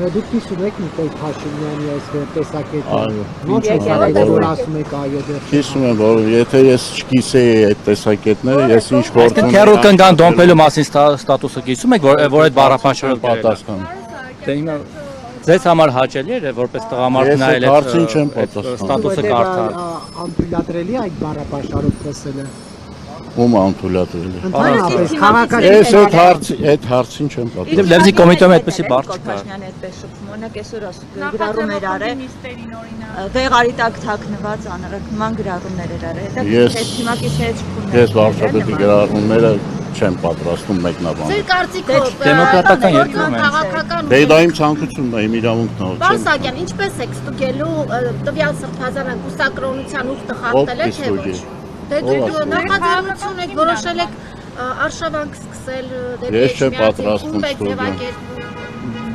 Դուք կիսում եք Նիկոլ Փաշինյանի այս տեսակետը։ Այո։ Ինչ եք որ ասում եք այո դեռ։ Կիսում եմ, որ եթե ես չկիսեի այդ տեսակետները, ես ինչ գործ Այսինքն քերո կնգան դոմպելու մասին ստատուսը կիսում եք, որ այդ բառապաշարով պատասխան։ Դե հիմա ձեզ համար հաճելի է որպես տղամարդ նայել հարցին չեմ պատասխանում։ ստատուսը կարդալ։ Անթույլատրելի է այդ բառապաշարով խոսելը։ Ում անթույլատրելի։ Ընդհանրապես քաղաքական Ես այդ հարցին չեմ պատասխանում։ Լեզի կոմիտեում այդպեսի բառ չկա։ Փաշինյանը այդպես շփվում, օրինակ այսօր գրառում էր արել, դեղարի տակ թաքնված անրկման գրառումներ էր արել, հետո թիմակից հետ շփվում։ Ես վարչապետի գրառումները չեմ պատրաստում մեկնաբանել։ Ձեր կարծիքով դեմոկրատական երկրում են։ քաղաքական Դե դա իմ ցանկությունն է, իմ իրավունքն է։ Պարոն Սահակյան, ինչպես եք ստուգելու տվյալ սրբազան կուսակրոնության ուխտը խախտել է թե ոչ։ Դե դու նախաձեռնություն եք որոշել եք արշավանք սկսել դեպի Ես չեմ պատրաստվում եք ձևակերպում։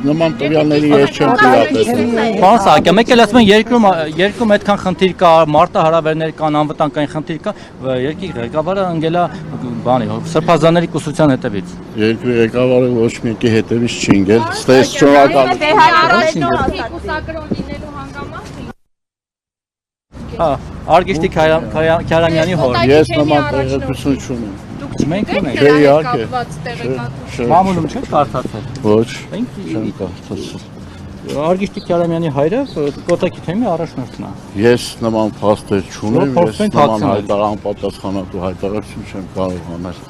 Նման տվյալների ես չեմ տիրապետում։ Պարոն Սահակյան, մեկ էլ ասում են երկրում այդքան խնդիր կա, մարտահրավերներ կան, անվտանգային խնդիր կա, երկրի ղեկավարը ընկել է բանի, սրբազանների կուսության հետևից։ Երկրի ղեկավարը ոչ մեկի հետևից չի ընկել, ստես շնորհակալ։ Կուսակրոն լինելու հանգամանք Հա, Արգիշտի Քարամյանի հոր։ Ես նման տեղեկություն չունեմ։ Մենք ունենք։ Չէ, իհարկե։ Մամուլում չեք կարդացել։ Ոչ, Մենք չեմ կարդացել։ Արգիշտի Քարամյանի հայրը կոտակի թեմի առաջնորդն է։ Ես նման փաստեր չունեմ, ես Փորձենք նման հացնել։ անպատասխանատու հայտարարություն չեմ կարող անել։